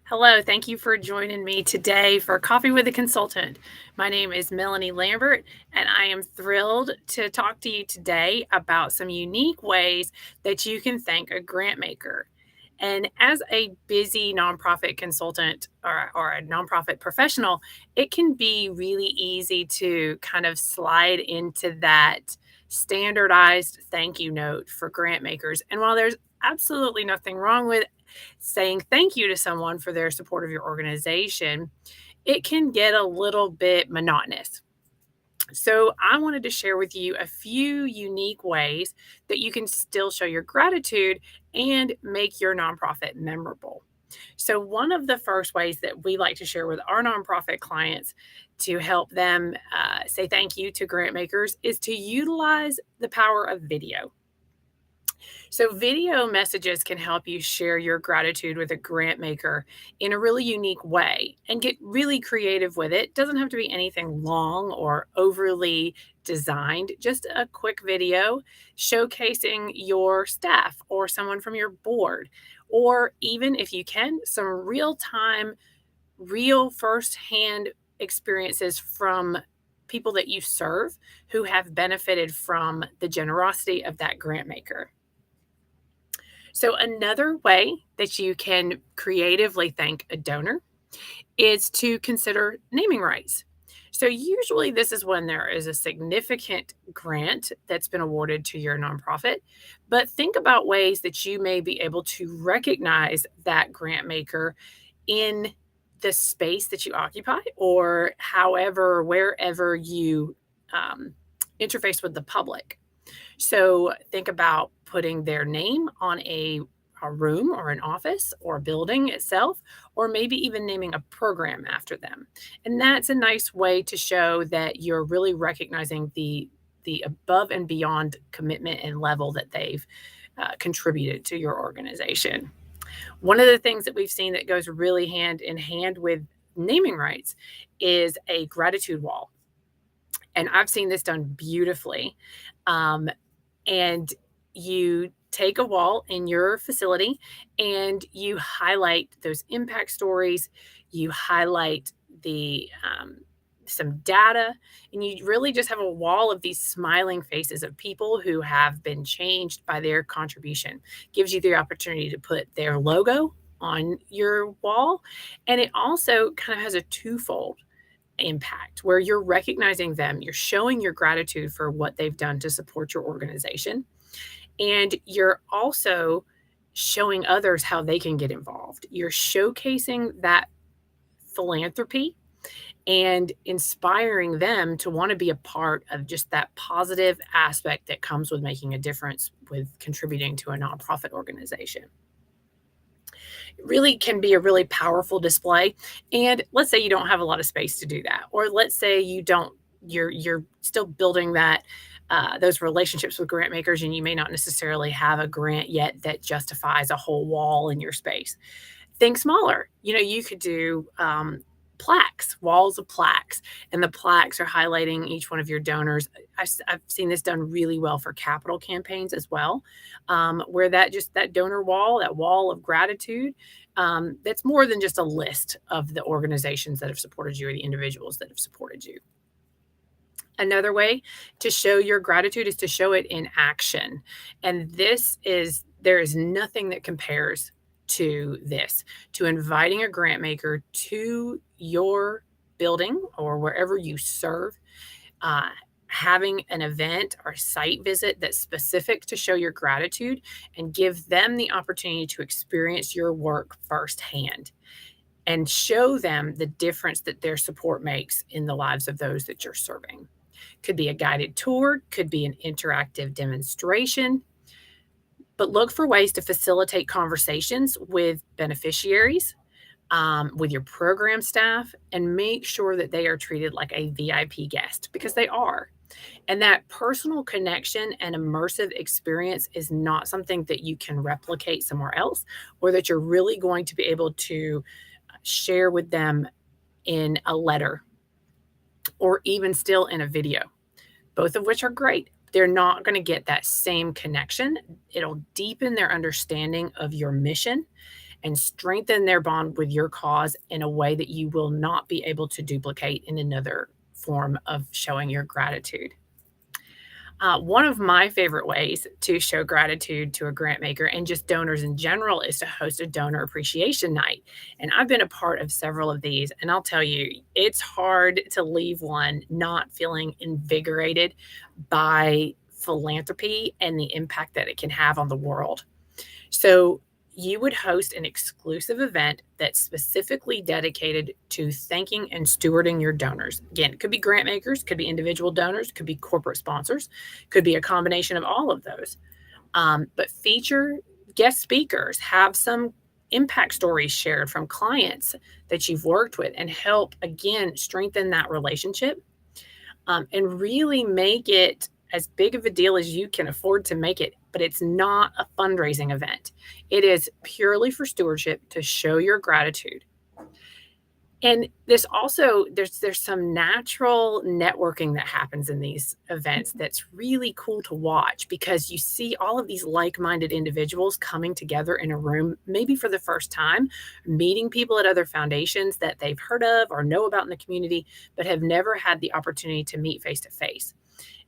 Hello, thank you for joining me today for Coffee with a Consultant. My name is Melanie Lambert, and I am thrilled to talk to you today about some unique ways that you can thank a grant maker. And as a busy nonprofit consultant or a nonprofit professional, it can be really easy to kind of slide into that standardized thank you note for grant makers. And while there's absolutely nothing wrong with saying thank you to someone for their support of your organization, it can get a little bit monotonous. So, I wanted to share with you a few unique ways that you can still show your gratitude and make your nonprofit memorable. So, one of the first ways that we like to share with our nonprofit clients to help them say thank you to grant makers is to utilize the power of video. So, video messages can help you share your gratitude with a grant maker in a really unique way and get really creative with it. Doesn't have to be anything long or overly designed, just a quick video showcasing your staff or someone from your board, or even if you can, some real time, real firsthand experiences from people that you serve who have benefited from the generosity of that grant maker. So, another way that you can creatively thank a donor is to consider naming rights. So, usually, this is when there is a significant grant that's been awarded to your nonprofit. But think about ways that you may be able to recognize that grant maker in the space that you occupy, or however, wherever you um, interface with the public. So think about putting their name on a room or an office or a building itself, or maybe even naming a program after them. And that's a nice way to show that you're really recognizing the above and beyond commitment and level that they've contributed to your organization. One of the things that we've seen that goes really hand in hand with naming rights is a gratitude wall. And I've seen this done beautifully. Um, and you take a wall in your facility and you highlight those impact stories, you highlight the some data, and you really just have a wall of these smiling faces of people who have been changed by their contribution. Gives you the opportunity to put their logo on your wall, and it also kind of has a twofold impact where you're recognizing them, you're showing your gratitude for what they've done to support your organization, and you're also showing others how they can get involved. You're showcasing that philanthropy and inspiring them to want to be a part of just that positive aspect that comes with making a difference with contributing to a nonprofit organization. It really can be a really powerful display. And let's say you don't have a lot of space to do that, or let's say you don't, you're still building that those relationships with grant makers, and you may not necessarily have a grant yet that justifies a whole wall in your space. Think smaller. You could do plaques, walls of plaques, and the plaques are highlighting each one of your donors. I've seen this done really well for capital campaigns as well, where that donor wall, that wall of gratitude, that's more than just a list of the organizations that have supported you or the individuals that have supported you. Another way to show your gratitude is to show it in action. And there is nothing that compares to this, to inviting a grant maker to your building or wherever you serve, uh, having an event or site visit that's specific to show your gratitude and give them the opportunity to experience your work firsthand and show them the difference that their support makes in the lives of those that you're serving. Could be a guided tour, could be an interactive demonstration, but look for ways to facilitate conversations with beneficiaries, with your program staff, and make sure that they are treated like a VIP guest because they are. And that personal connection and immersive experience is not something that you can replicate somewhere else, or that you're really going to be able to share with them in a letter or even still in a video, both of which are great. They're not going to get that same connection. It'll deepen their understanding of your mission and strengthen their bond with your cause in a way that you will not be able to duplicate in another form of showing your gratitude. One of my favorite ways to show gratitude to a grant maker and just donors in general is to host a donor appreciation night. And I've been a part of several of these, and I'll tell you, it's hard to leave one not feeling invigorated by philanthropy and the impact that it can have on the world. So you would host an exclusive event that's specifically dedicated to thanking and stewarding your donors. Again, it could be grant makers, could be individual donors, could be corporate sponsors, could be a combination of all of those. But feature guest speakers, have some impact stories shared from clients that you've worked with, and help again strengthen that relationship, and really make it as big of a deal as you can afford to make it. But it's not a fundraising event. It is purely for stewardship to show your gratitude. And this also, there's some natural networking that happens in these events that's really cool to watch, because you see all of these like-minded individuals coming together in a room, maybe for the first time, meeting people at other foundations that they've heard of or know about in the community, but have never had the opportunity to meet face to face.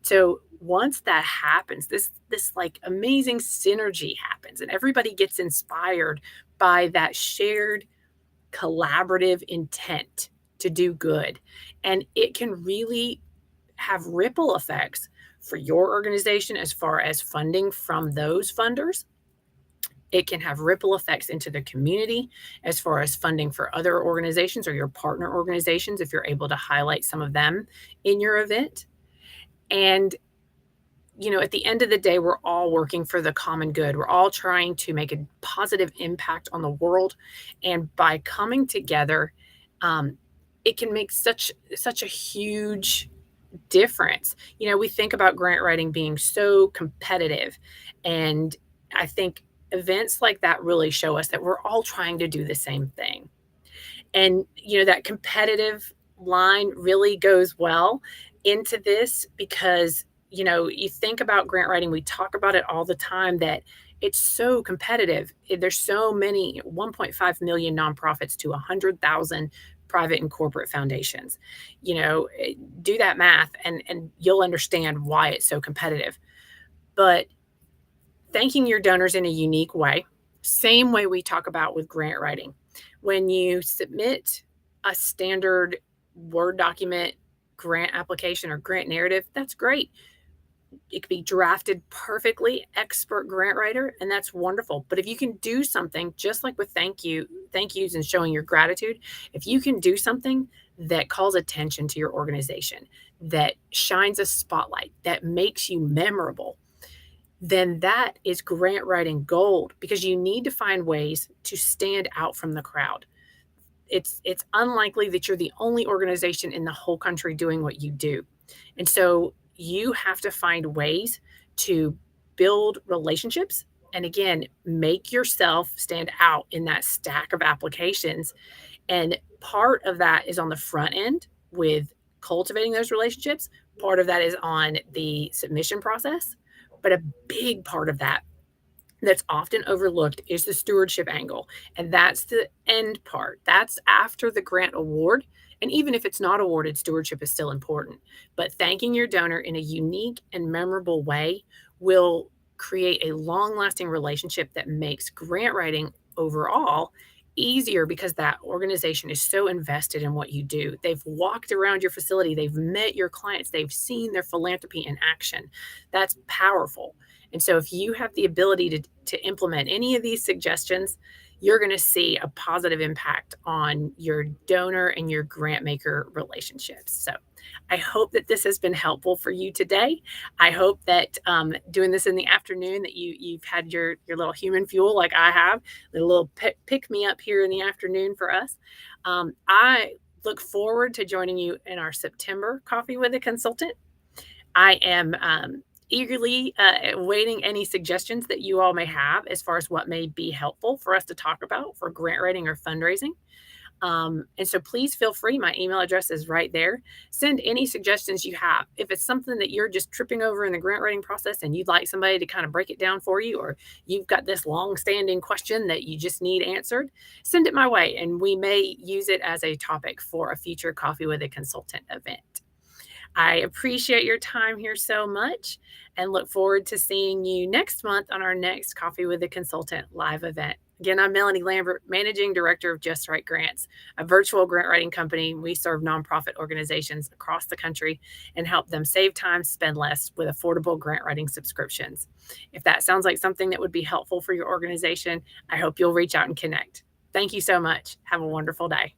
So once that happens, this like amazing synergy happens, and everybody gets inspired by that shared collaborative intent to do good. And it can really have ripple effects for your organization as far as funding from those funders. It can have ripple effects into the community as far as funding for other organizations or your partner organizations, if you're able to highlight some of them in your event. And at the end of the day, we're all working for the common good. We're all trying to make a positive impact on the world. And by coming together, it can make such a huge difference. We think about grant writing being so competitive. And I think events like that really show us that we're all trying to do the same thing. And, that competitive line really goes well into this, because you think about grant writing, we talk about it all the time, that it's so competitive. There's so many 1.5 million nonprofits to 100,000 private and corporate foundations. Do that math and you'll understand why it's so competitive. But thanking your donors in a unique way, same way we talk about with grant writing. When you submit a standard Word document grant application or grant narrative, that's great. It could be drafted perfectly, expert grant writer, and that's wonderful. But if you can do something, just like with thank yous and showing your gratitude, if you can do something that calls attention to your organization, that shines a spotlight, that makes you memorable, then that is grant writing gold, because you need to find ways to stand out from the crowd. It's unlikely that you're the only organization in the whole country doing what you do. And so you have to find ways to build relationships and, again, make yourself stand out in that stack of applications. And part of that is on the front end with cultivating those relationships. Part of that is on the submission process. But a big part of that that's often overlooked is the stewardship angle. And that's the end part. That's after the grant award. And even if it's not awarded, stewardship is still important. But thanking your donor in a unique and memorable way will create a long-lasting relationship that makes grant writing overall easier, because that organization is so invested in what you do. They've walked around your facility, they've met your clients, they've seen their philanthropy in action. That's powerful. And so if you have the ability to implement any of these suggestions, you're going to see a positive impact on your donor and your grant maker relationships. So I hope that this has been helpful for you today. I hope that doing this in the afternoon, that you've had your little human fuel like I have, a little pick me up here in the afternoon for us. I look forward to joining you in our September Coffee with a Consultant. I am eagerly awaiting any suggestions that you all may have as far as what may be helpful for us to talk about for grant writing or fundraising. And so please feel free. My email address is right there. Send any suggestions you have. If it's something that you're just tripping over in the grant writing process and you'd like somebody to kind of break it down for you, or you've got this long standing question that you just need answered, send it my way and we may use it as a topic for a future Coffee with a Consultant event. I appreciate your time here so much and look forward to seeing you next month on our next Coffee with a Consultant live event. Again, I'm Melanie Lambert, Managing Director of Just Right Grants, a virtual grant writing company. We serve nonprofit organizations across the country and help them save time, spend less with affordable grant writing subscriptions. If that sounds like something that would be helpful for your organization, I hope you'll reach out and connect. Thank you so much. Have a wonderful day.